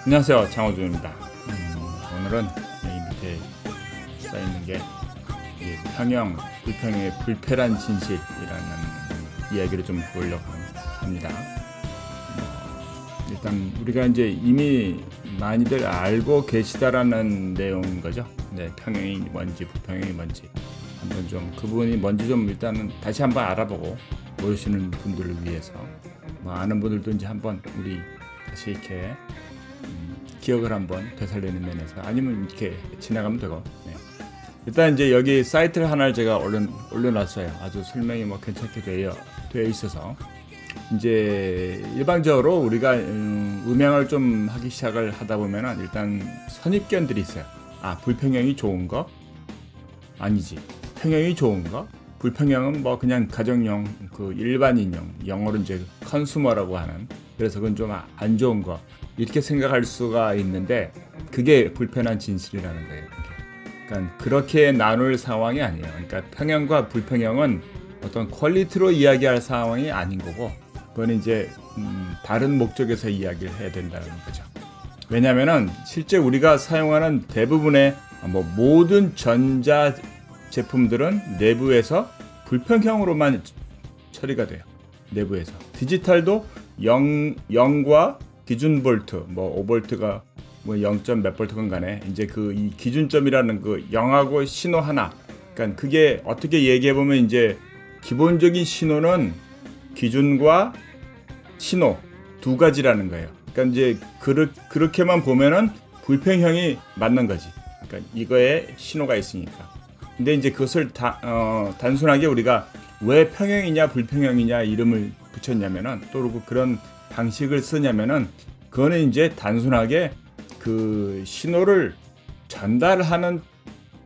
안녕하세요, 장호준입니다. 오늘은 여기 밑에 써있는 게 평형, 불평의 불쾌한 진실이라는 이야기를 좀 보려고 합니다. 일단 우리가 이제 이미 많이들 알고 계시다라는 내용인 거죠. 네, 평형이 뭔지 불평형이 뭔지 한번 좀 그 부분이 뭔지 좀 일단은 다시 한번 알아보고 모르시는 분들을 위해서 아는 분들도 이제 한번 우리 다시 이렇게 기억을 한번 되살리는 면에서 아니면 이렇게 지나가면 되고. 네. 일단 이제 여기 사이트를 하나를 제가 올려놨어요. 아주 설명이 괜찮게 되어 있어서 이제 일반적으로 우리가 음향을 좀 하기 시작을 하다 보면은 일단 선입견들이 있어요. 불평형이 좋은 거 아니지, 평형이 좋은 거, 불평형은 그냥 가정용, 그 일반인용, 영어로 이제 컨슈머라고 하는, 그래서 그건 좀 안 좋은 거 이렇게 생각할 수가 있는데 그게 불편한 진실이라는 거예요. 그러니까 그렇게 나눌 상황이 아니에요. 그러니까 평형과 불평형은 어떤 퀄리티로 이야기할 상황이 아닌 거고, 그건 이제 다른 목적에서 이야기를 해야 된다는 거죠. 왜냐하면은 실제 우리가 사용하는 대부분의 모든 전자 제품들은 내부에서 불평형으로만 처리가 돼요. 내부에서 디지털도 0과 기준 볼트, 5볼트가 0. 몇 볼트건 간에 이제 이 기준점이라는 그 0하고 신호 하나. 그러니까 그게 어떻게 얘기해 보면 이제 기본적인 신호는 기준과 신호 두 가지라는 거예요. 그러니까 이제 그렇게만 보면은 불평형이 맞는 거지. 그러니까 이거에 신호가 있으니까. 근데 이제 그것을 단순하게 우리가 왜 평형이냐 불평형이냐 이름을 붙였냐면은, 또 그런 방식을 쓰냐면은, 그거는 이제 단순하게 그 신호를 전달하는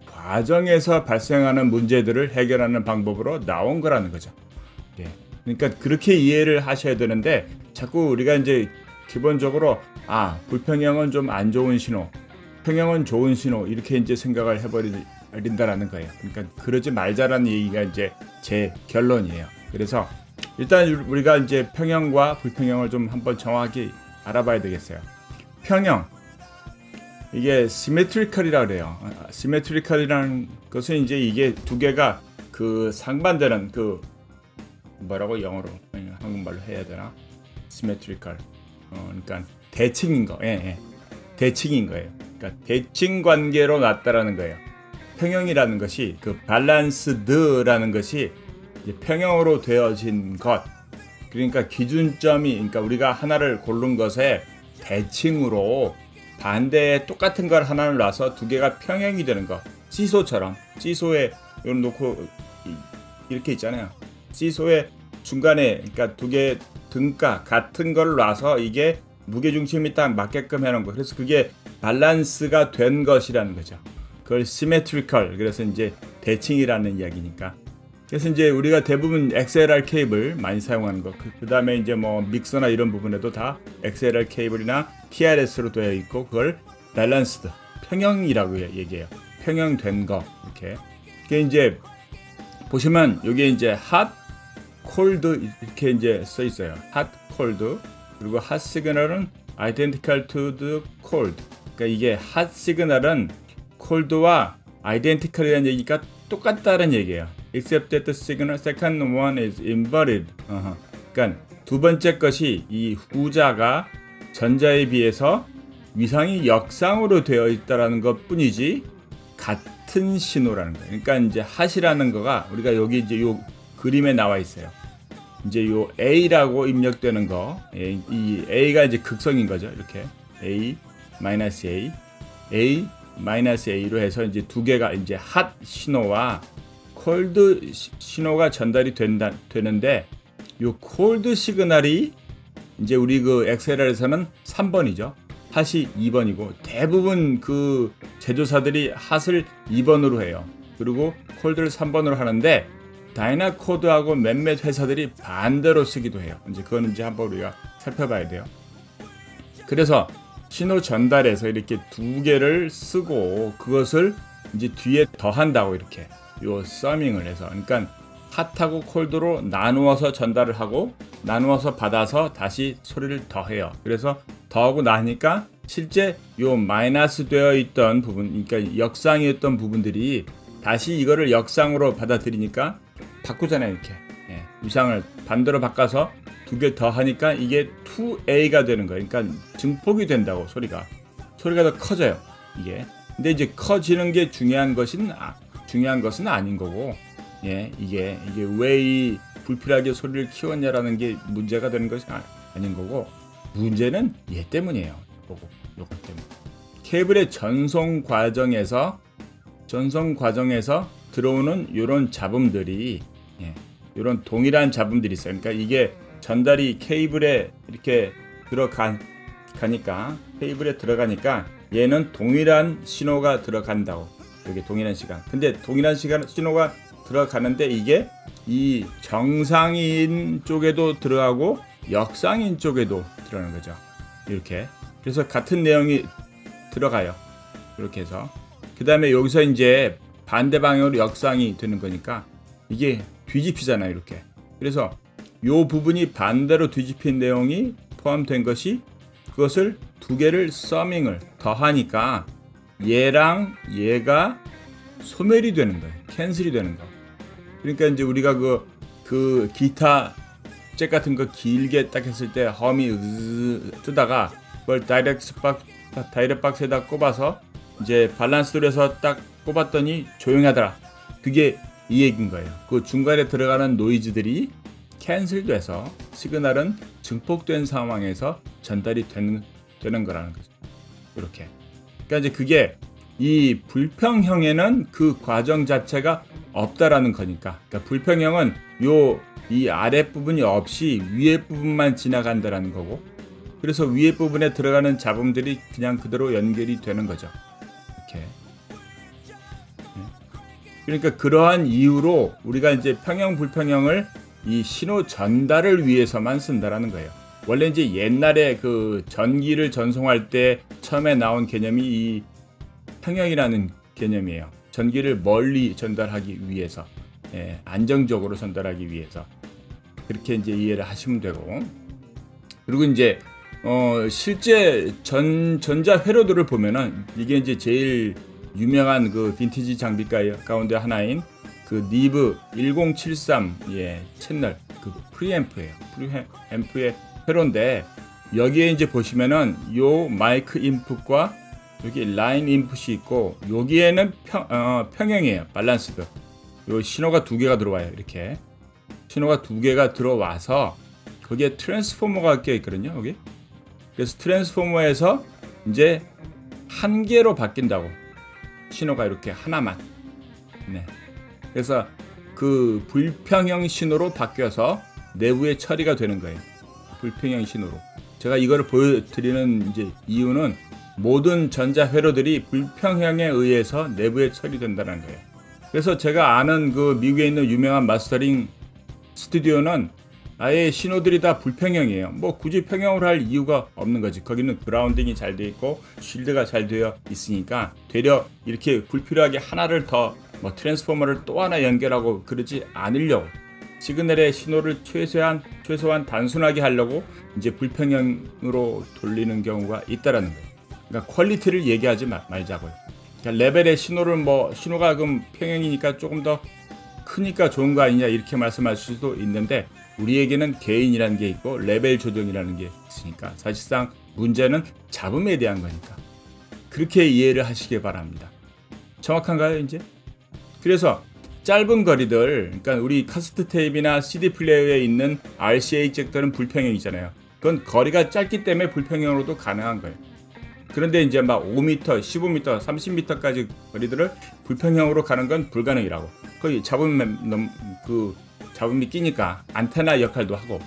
과정에서 발생하는 문제들을 해결하는 방법으로 나온 거라는 거죠. 예. 그러니까 그렇게 이해를 하셔야 되는데, 자꾸 우리가 이제 기본적으로 불평형은 좀 안 좋은 신호, 평형은 좋은 신호 이렇게 이제 생각을 해버린다라는 거예요. 그러니까 그러지 말자라는 얘기가 이제 제 결론이에요. 그래서 일단 우리가 이제 평형과 불평형을 좀 한번 정확히 알아봐야 되겠어요. 평형, 이게 시메트리컬이라 그래요. 시메트리컬이라는 것은 이제 이게 두 개가 그 상반되는 뭐라고 영어로 한국말로 해야 되나? 시메트리컬. 그러니까 대칭인 거. 예. 대칭인 거예요. 그러니까 대칭 관계로 놨다라는 거예요. 평형이라는 것이 그 밸런스드라는 것이 이제 평형으로 되어진 것. 그러니까 기준점이, 그러니까 우리가 하나를 고른 것에 대칭으로 반대에 똑같은 걸 하나를 놔서 두 개가 평형이 되는 것. 시소처럼, 시소에 이걸 놓고 이렇게 있잖아요. 시소의 중간에, 그러니까 두 개 등가 같은 걸 놔서 이게 무게중심이 딱 맞게끔 해놓은 거. 그래서 그게 밸런스가 된 것이라는 거죠. 그걸 시메트리컬, 그래서 이제 대칭이라는 이야기니까. 그래서 이제 우리가 대부분 XLR 케이블 많이 사용하는 거, 그 다음에 이제 믹서나 이런 부분에도 다 XLR 케이블이나 TRS로 되어 있고, 그걸 밸런스드, 평형이라고 얘기해요. 평형된 거, 이렇게. 그게 이제 보시면 여기에 이제 핫, 콜드 이렇게 이제 써 있어요. 핫, 콜드. 그리고 핫 시그널은 identical to the cold. 그러니까 이게 핫 시그널은 콜드와 identical이라는 얘기가 똑같다는 얘기예요. Except that the signal second one is inverted. 그러니까 두 번째 것이 이 후자가 전자에 비해서 위상이 역상으로 되어 있다라는 것뿐이지 같은 신호라는 거예요. 그러니까 이제 핫이라는 거가 우리가 여기 이제 요 그림에 나와 있어요. 이제 요 A라고 입력되는 거, 이 A가 이제 극성인 거죠. 이렇게 A, A, A로 해서 이제 두 개가 이제 핫 신호와 콜드 신호가 전달이 되는데, 요 콜드 시그널이 이제 우리 그 XLR에서는 3번이죠. 핫이 2번이고, 대부분 그 제조사들이 핫을 2번으로 해요. 그리고 콜드를 3번으로 하는데, 다이나코드하고 몇몇 회사들이 반대로 쓰기도 해요. 이제 그거는 이제 한번 우리가 살펴봐야 돼요. 그래서 신호 전달에서 이렇게 두 개를 쓰고 그것을 이제 뒤에 더한다고, 이렇게 요 서밍을 해서, 그러니까 핫하고 콜드로 나누어서 전달을 하고 나누어서 받아서 다시 소리를 더해요. 그래서 더하고 나니까 실제 요 마이너스 되어 있던 부분, 그러니까 역상이었던 부분들이 다시 이거를 역상으로 받아들이니까 바꾸잖아요. 이렇게 위상을 반대로 바꿔서 두 개 더 하니까 이게 2a가 되는 거예요. 그러니까 증폭이 된다고. 소리가 더 커져요. 이게. 근데 이제 커지는 게 중요한 것은 아닌 거고, 이게 왜 이 불필요하게 소리를 키웠냐라는 게 문제가 되는 것이 아닌 거고, 문제는 얘 때문이에요. 요거 때문에. 케이블의 전송 과정에서 들어오는 요런 잡음들이, 요런 동일한 잡음들이 있어요. 그러니까 이게 전달이 케이블에 이렇게 들어가니까, 케이블에 들어가니까 얘는 동일한 신호가 들어간다고. 여기 동일한 시간. 근데 동일한 시간 신호가 들어가는데 이게 이 정상인 쪽에도 들어가고 역상인 쪽에도 들어가는 거죠. 이렇게. 그래서 같은 내용이 들어가요. 이렇게 해서. 그 다음에 여기서 이제 반대 방향으로 역상이 되는 거니까 이게 뒤집히잖아요. 이렇게. 그래서 요 부분이 반대로 뒤집힌 내용이 포함된 것이, 그것을 두 개를 서밍을 더하니까 얘랑 얘가 소멸이 되는 거예요. 캔슬이 되는 거. 그러니까 이제 우리가 그 기타 잭 같은 거 길게 딱 했을 때 험이 뜨다가 그걸 다이렉트 박스에다 꼽아서 이제 밸런스를 해서 딱 꼽았더니 조용하더라. 그게 이 얘기인 거예요. 그 중간에 들어가는 노이즈들이 캔슬돼서 시그널은 증폭된 상황에서 전달이 되는 거라는 거죠. 이렇게. 그러니까 이제 그게 이 불평형에는 그 과정 자체가 없다라는 거니까. 그러니까 불평형은 이 아랫부분이 없이 위에 부분만 지나간다라는 거고, 그래서 위에 부분에 들어가는 잡음들이 그냥 그대로 연결이 되는 거죠. 이렇게. 그러니까 그러한 이유로 우리가 이제 평형 불평형을 이 신호 전달을 위해서만 쓴다라는 거예요. 원래 이제 옛날에 그 전기를 전송할 때 처음에 나온 개념이 이 평형이라는 개념이에요. 전기를 멀리 전달하기 위해서, 안정적으로 전달하기 위해서. 그렇게 이제 이해를 하시면 되고. 그리고 이제 실제 전자 회로들을 보면은 이게 이제 제일 유명한 그 빈티지 장비 가운데 하나인 그 니브 1073 채널 그 프리앰프예요. 프리앰프의 회로인데, 여기에 이제 보시면은 요 마이크 인풋과 여기 라인 인풋이 있고, 여기에는 평형이에요. 밸런스드. 요 신호가 두 개가 들어와요. 이렇게 신호가 두 개가 들어와서 거기에 트랜스포머가 껴 있거든요. 여기. 그래서 트랜스포머에서 이제 한 개로 바뀐다고. 신호가 이렇게 하나만. 그래서 그 불평형 신호로 바뀌어서 내부에 처리가 되는 거예요. 불평형 신호로. 제가 이거를 보여드리는 이제 이유는 모든 전자 회로들이 불평형에 의해서 내부에 처리된다는 거예요. 그래서 제가 아는 그 미국에 있는 유명한 마스터링 스튜디오는 아예 신호들이 다 불평형이에요. 뭐 굳이 평형으로 할 이유가 없는 거지. 거기는 그라운딩이 잘 되어 있고 쉴드가 잘 되어 있으니까 되려 이렇게 불필요하게 하나를 더 뭐 트랜스포머를 또 하나 연결하고 그러지 않으려고, 시그널의 신호를 최소한 단순하게 하려고 이제 불평형으로 돌리는 경우가 있다라는 거예요. 그러니까 퀄리티를 얘기하지 말자고요. 그러니까 레벨의 신호가 그럼 평형이니까 조금 더 크니까 좋은 거 아니냐 이렇게 말씀하실 수도 있는데, 우리에게는 개인이라는 게 있고 레벨 조정이라는 게 있으니까 사실상 문제는 잡음에 대한 거니까 그렇게 이해를 하시기 바랍니다. 정확한가요 이제? 그래서 짧은 거리들, 그러니까 우리 카세트 테이프나 CD 플레이어에 있는 RCA 잭들은 불평형이잖아요. 그건 거리가 짧기 때문에 불평형으로도 가능한 거예요. 그런데 이제 막 5m, 15m, 30m까지 거리들을 불평형으로 가는 건 불가능이라고. 거기 잡음이 끼니까 안테나 역할도 하고.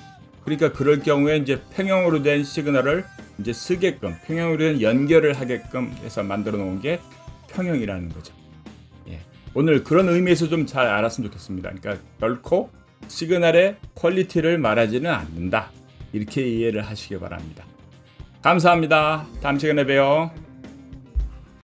그러니까 그럴 경우에 이제 평형으로 된 시그널을 이제 쓰게끔, 평형으로 된 연결을 하게끔 해서 만들어 놓은 게 평형이라는 거죠. 오늘 그런 의미에서 좀 잘 알았으면 좋겠습니다. 그러니까 결코 시그널의 퀄리티를 말하지는 않는다. 이렇게 이해를 하시기 바랍니다. 감사합니다. 다음 시간에 봬요.